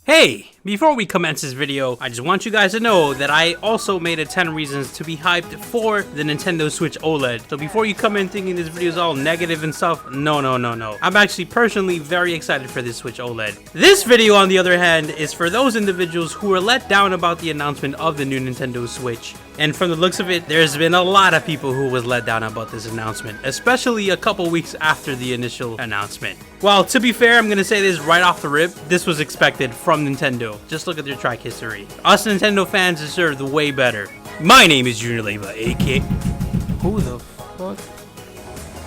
Hey, before we commence this video, I just want you guys to know that I also made a 10 reasons to be hyped for the Nintendo Switch OLED. So before you come in thinking this video is all negative and stuff, no. I'm actually personally very excited for this Switch OLED. This video, on the other hand, is for those individuals who were let down about the announcement of the new Nintendo Switch. And from the looks of it, there's been a lot of people who was let down about this announcement, especially a couple weeks after the initial announcement. Well, to be fair, I'm gonna say this right off the rip, this was expected from Nintendo. Just look at their track history. Us Nintendo fans deserve way better. My name is JuniorAlexanderLeiva, aka... Who the fuck?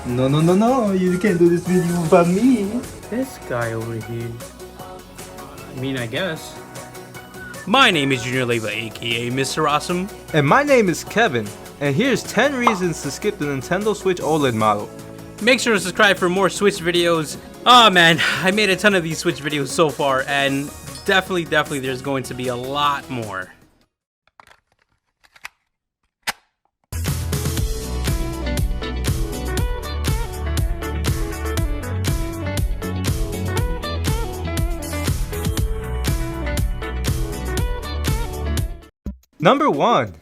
No, you can't do this video without me. This guy over here. I mean, I guess. My name is JuniorAlexanderLeiva, aka Mr. Awesome. And my name is Kevin, and here's 10 reasons to skip the Nintendo Switch OLED model. Make sure to subscribe for more Switch videos. Oh man, I made a ton of these Switch videos so far, and definitely there's going to be a lot more. Number 1.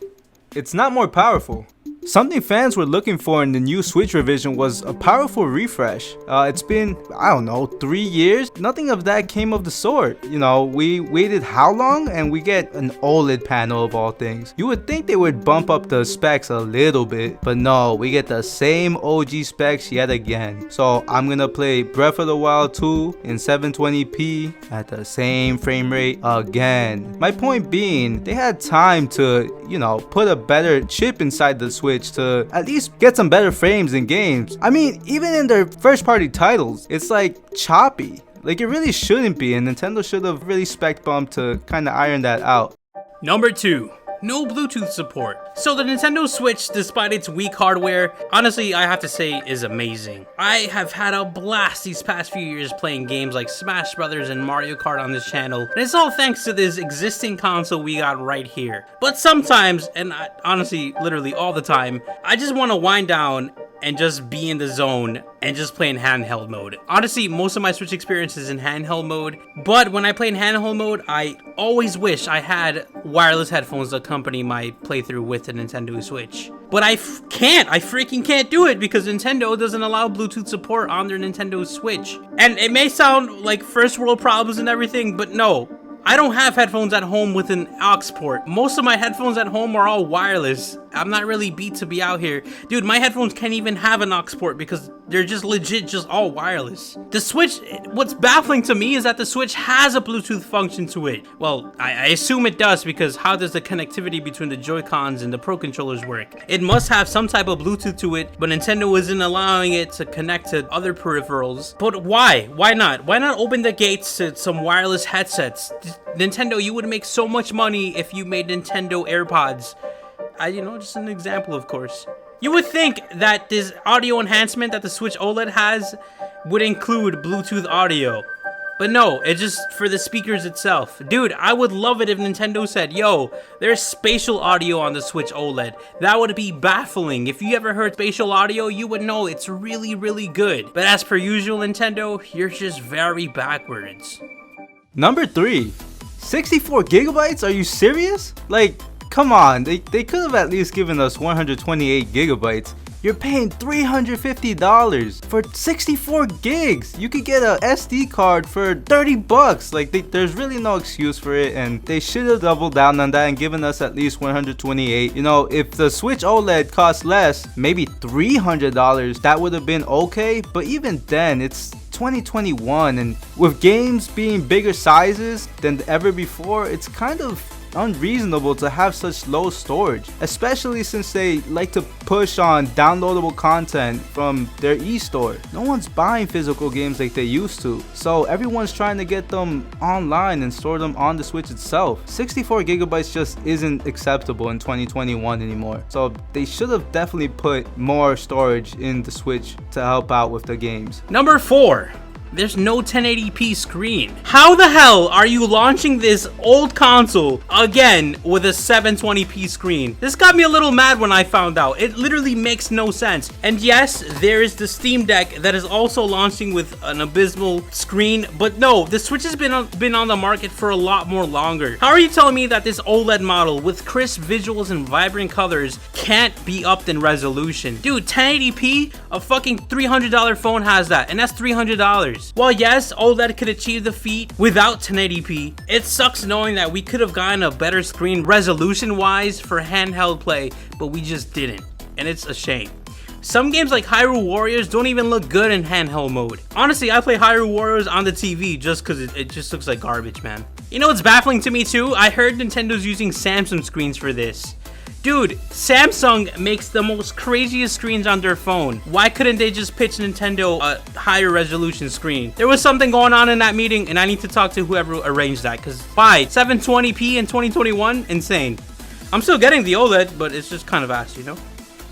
It's not more powerful. Something fans were looking for in the new Switch revision was a powerful refresh. It's been, I don't know, 3 years? Nothing of that came of the sort. You know, we waited how long and we get an OLED panel of all things. You would think they would bump up the specs a little bit, but no, we get the same OG specs yet again. So I'm gonna play Breath of the Wild 2 in 720p at the same frame rate again. My point being, they had time to, you know, put a better chip inside the Switch to at least get some better frames in games. I mean, even in their first party titles, it's like choppy. Like it really shouldn't be, and Nintendo should have really spec bumped to kind of iron that out. Number 2. No Bluetooth support. So the Nintendo Switch, despite its weak hardware, honestly I have to say is amazing. I have had a blast these past few years playing games like Smash Brothers and Mario Kart on this channel, and it's all thanks to this existing console we got right here. But sometimes, and honestly literally all the time, I just want to wind down and just be in the zone and just play in handheld mode. Honestly, most of my Switch experience is in handheld mode, but when I play in handheld mode, I always wish I had wireless headphones to accompany my playthrough with the Nintendo Switch. But I freaking can't do it because Nintendo doesn't allow Bluetooth support on their Nintendo Switch. And it may sound like first world problems and everything, but no. I don't have headphones at home with an aux port. Most of my headphones at home are all wireless. I'm not really beat to be out here. Dude, my headphones can't even have an aux port because they're just legit just all wireless. The Switch, what's baffling to me is that the Switch has a Bluetooth function to it. Well, I assume it does, because how does the connectivity between the Joycons and the Pro controllers work? It must have some type of Bluetooth to it, but Nintendo isn't allowing it to connect to other peripherals. But why? Why not? Why not open the gates to some wireless headsets? Nintendo, you would make so much money if you made Nintendo AirPods. You know, just an example, of course. You would think that this audio enhancement that the Switch OLED has would include Bluetooth audio. But no, it's just for the speakers itself. Dude, I would love it if Nintendo said, yo, there's spatial audio on the Switch OLED. That would be baffling. If you ever heard spatial audio, you would know it's really good. But as per usual, Nintendo, you're just very backwards. Number 3. 64 gigabytes? Are you serious? Like, come on, they could have at least given us 128 gigabytes. You're paying $350 for 64 gigs. You could get a SD card for 30 bucks. Like, there's really no excuse for it, and they should have doubled down on that and given us at least 128. You know, if the Switch OLED cost less, maybe $300, that would have been okay. But even then, it's 2021, and with games being bigger sizes than ever before, it's kind of unreasonable to have such low storage, especially since they like to push on downloadable content from their e-store. No one's buying physical games like they used to, so everyone's trying to get them online and store them on the Switch itself. 64 gigabytes just isn't acceptable in 2021 anymore, so they should have definitely put more storage in the Switch to help out with the games. Number 4. there's no 1080p screen. How the hell are you launching this old console again with a 720p screen? This got me a little mad when I found out. It literally makes no sense. And yes, there is the Steam Deck that is also launching with an abysmal screen, but no, the Switch has been on the market for a lot more longer. How are you telling me that this OLED model with crisp visuals and vibrant colors can't be upped in resolution? Dude, 1080p, a fucking $300 phone has that, and that's $300. While yes, OLED could achieve the feat without 1080p, it sucks knowing that we could have gotten a better screen resolution wise for handheld play, but we just didn't, and it's a shame. Some games like Hyrule Warriors don't even look good in handheld mode. Honestly, I play Hyrule Warriors on the TV just because it just looks like garbage, man. You know what's baffling to me too? I heard Nintendo's using Samsung screens for this. Dude, Samsung makes the most craziest screens on their phone. Why couldn't they just pitch Nintendo a higher resolution screen? There was something going on in that meeting, and I need to talk to whoever arranged that, because why? 720p in 2021? Insane. I'm still getting the OLED, but it's just kind of ass, you know?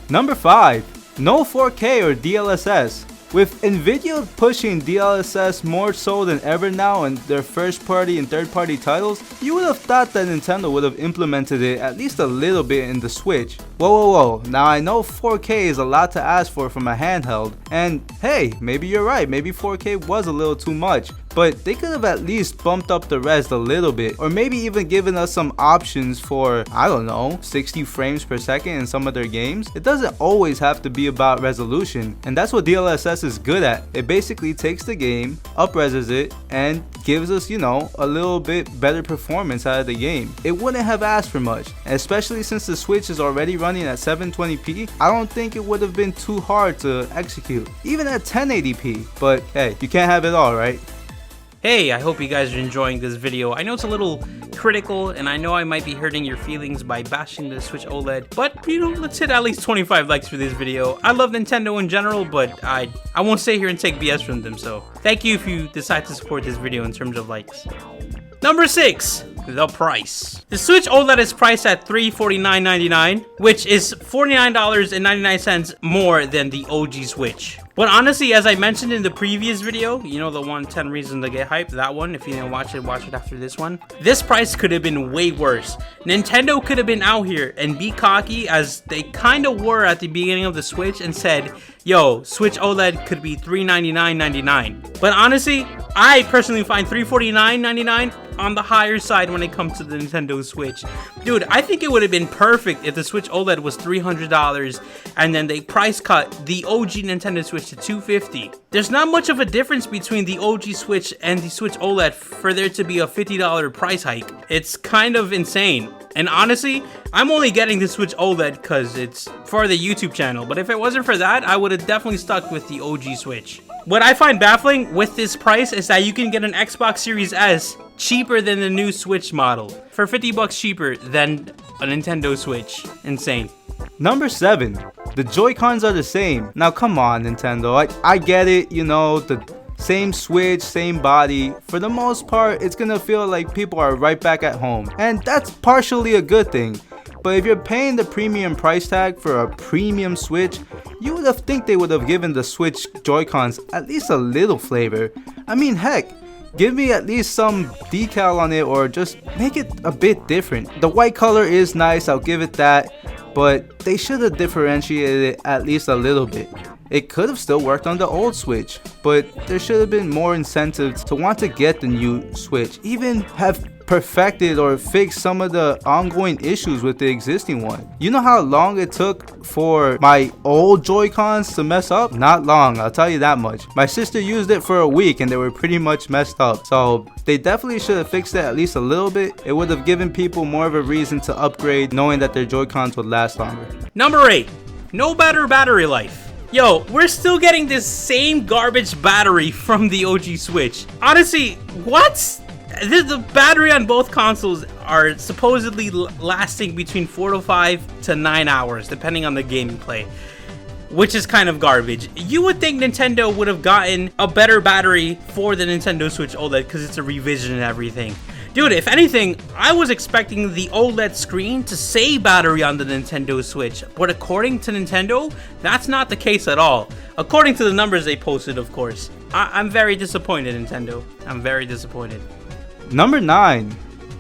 Number 5. No 4K or DLSS. With Nvidia pushing DLSS more so than ever now in their first party and third party titles, you would have thought that Nintendo would have implemented it at least a little bit in the Switch. Whoa. Now I know 4K is a lot to ask for from a handheld, and hey, maybe you're right, maybe 4K was a little too much. But they could have at least bumped up the res a little bit, or maybe even given us some options for, I don't know, 60 frames per second in some of their games. It doesn't always have to be about resolution, and that's what DLSS is good at. It basically takes the game, up-reses it, and gives us, you know, a little bit better performance out of the game. It wouldn't have asked for much, especially since the Switch is already running at 720p. I don't think it would have been too hard to execute, even at 1080p, but hey, you can't have it all, right? Hey, I hope you guys are enjoying this video. I know it's a little critical, and I know I might be hurting your feelings by bashing the Switch OLED, but you know, let's hit at least 25 likes for this video. I love Nintendo in general, but I won't sit here and take BS from them, so thank you if you decide to support this video in terms of likes. Number 6. The price. The Switch OLED is priced at $349.99, which is $49.99 more than the OG Switch. But honestly, as I mentioned in the previous video, you know, the one 10 reasons to get hyped, that one, if you didn't watch it after this one. This price could have been way worse. Nintendo could have been out here and be cocky as they kind of were at the beginning of the Switch and said, yo, Switch OLED could be $399.99. But honestly, I personally find $349.99 on the higher side when it comes to the Nintendo Switch. Dude, I think it would have been perfect if the Switch OLED was $300 and then they price cut the OG Nintendo Switch to $250. There's not much of a difference between the OG Switch and the Switch OLED for there to be a $50 price hike. It's kind of insane. And honestly, I'm only getting the Switch OLED because it's for the YouTube channel, but if it wasn't for that, I would have definitely stuck with the OG Switch. What I find baffling with this price is that you can get an Xbox Series S cheaper than the new Switch model, for $50 cheaper than a Nintendo Switch. Insane. Number 7. The Joycons are the same. Now come on, Nintendo, I get it, you know, the same Switch, same body. For the most part, it's gonna feel like people are right back at home, and that's partially a good thing. But if you're paying the premium price tag for a premium Switch, you would have think they would have given the Switch Joy-Cons at least a little flavor. I mean, heck, give me at least some decal on it, or just make it a bit different. The white color is nice, I'll give it that, but they should have differentiated it at least a little bit. It could have still worked on the old Switch, but there should have been more incentives to want to get the new Switch, even have perfected or fixed some of the ongoing issues with the existing one. You know how long it took for my old Joy-Cons to mess up? Not long, I'll tell you that much. My sister used it for a week and they were pretty much messed up. So they definitely should have fixed it at least a little bit. It would have given people more of a reason to upgrade, knowing that their Joy-Cons would last longer. Number 8. No better battery life. Yo, we're still getting this same garbage battery from the OG Switch. Honestly, what? The battery on both consoles are supposedly lasting between 4 to 5 to 9 hours, depending on the game you play, which is kind of garbage. You would think Nintendo would have gotten a better battery for the Nintendo Switch OLED because it's a revision and everything. Dude, if anything, I was expecting the OLED screen to save battery on the Nintendo Switch, but according to Nintendo, that's not the case at all. According to the numbers they posted, of course. I'm very disappointed, Nintendo. I'm very disappointed. Number 9.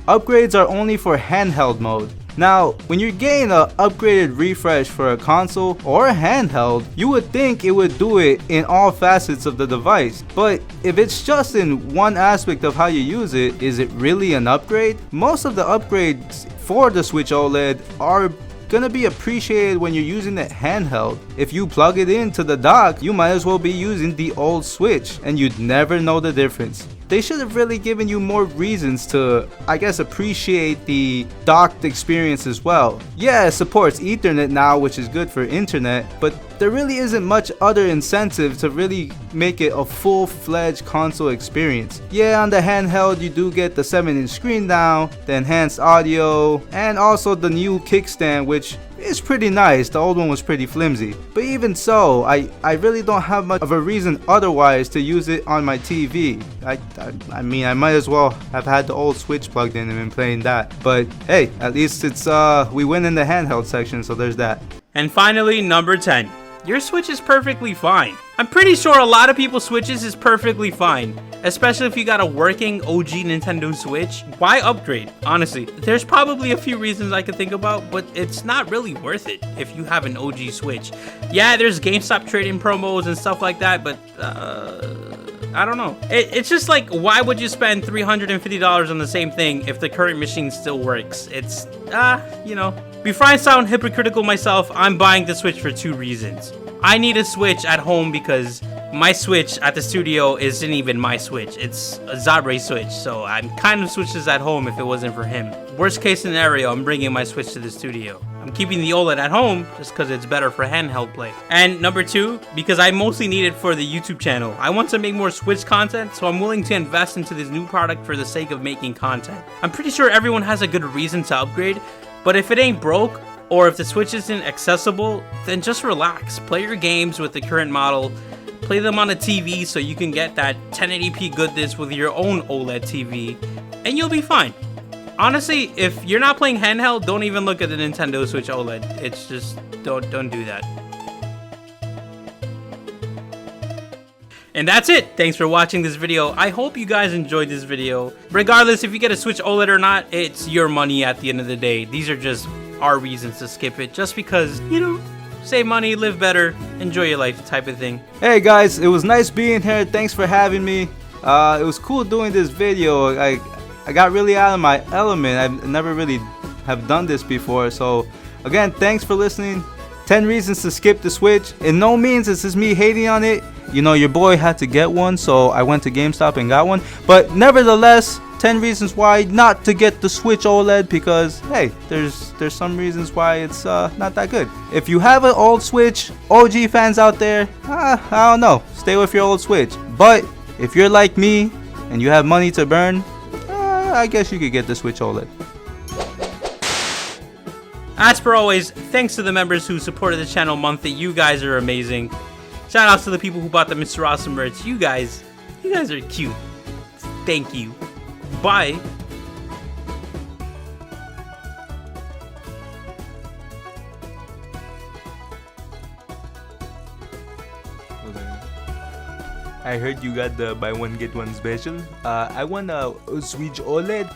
Upgrades are only for handheld mode. Now, when you're getting an upgraded refresh for a console or a handheld, you would think it would do it in all facets of the device. But if it's just in one aspect of how you use it, is it really an upgrade? Most of the upgrades for the Switch OLED are gonna be appreciated when you're using it handheld. If you plug it into the dock, you might as well be using the old Switch and you'd never know the difference. They should have really given you more reasons to, I guess, appreciate the docked experience as well. Yeah, it supports Ethernet now, which is good for internet, but there really isn't much other incentive to really make it a full-fledged console experience. Yeah, on the handheld you do get the 7-inch screen now, the enhanced audio, and also the new kickstand, which is pretty nice. The old one was pretty flimsy. But even so, I really don't have much of a reason otherwise to use it on my TV. I mean, I might as well have had the old Switch plugged in and been playing that. But hey, at least it's we win in the handheld section, so there's that. And finally, number 10. Your Switch is perfectly fine. I'm pretty sure a lot of people's Switches is perfectly fine, especially if you got a working OG Nintendo Switch. Why upgrade? Honestly, there's probably a few reasons I could think about, but it's not really worth it if you have an OG Switch. Yeah, there's GameStop trading promos and stuff like that, but I don't know. It's just like, why would you spend $350 on the same thing if the current machine still works? It's, you know. Before I sound hypocritical myself, I'm buying the Switch for 2 reasons. I need a Switch at home because my Switch at the studio isn't even my Switch. It's a Zabre's Switch, so I'm kind of switches at home if it wasn't for him. Worst case scenario, I'm bringing my Switch to the studio. I'm keeping the OLED at home just because it's better for handheld play. And number 2, because I mostly need it for the YouTube channel. I want to make more Switch content, so I'm willing to invest into this new product for the sake of making content. I'm pretty sure everyone has a good reason to upgrade, but if it ain't broke, or if the Switch isn't accessible, then just relax. Play your games with the current model. Play them on a TV so you can get that 1080p goodness with your own OLED TV, and you'll be fine. Honestly, if you're not playing handheld, don't even look at the Nintendo Switch OLED. It's just, don't do that. And that's it. Thanks for watching this video. I hope you guys enjoyed this video. Regardless if you get a Switch OLED or not, it's your money at the end of the day. These are just our reasons to skip it, just because, you know, save money, live better, enjoy your life type of thing. Hey guys, it was nice being here. Thanks for having me. It was cool doing this video. I got really out of my element. I've never really have done this before. So again, thanks for listening. 10 reasons to skip the Switch. In no means is this me hating on it. You know, your boy had to get one, so I went to GameStop and got one. But nevertheless, 10 reasons why not to get the Switch OLED, because hey, there's some reasons why it's not that good. If you have an old Switch, OG fans out there, I don't know, stay with your old Switch. But if you're like me and you have money to burn, I guess you could get the Switch OLED. As per always, thanks to the members who supported the channel monthly. You guys are amazing. Shout outs to the people who bought the Mr. Awesome merch. You guys are cute. Thank you. Bye. I heard you got the buy one get one special. I want a Switch OLED.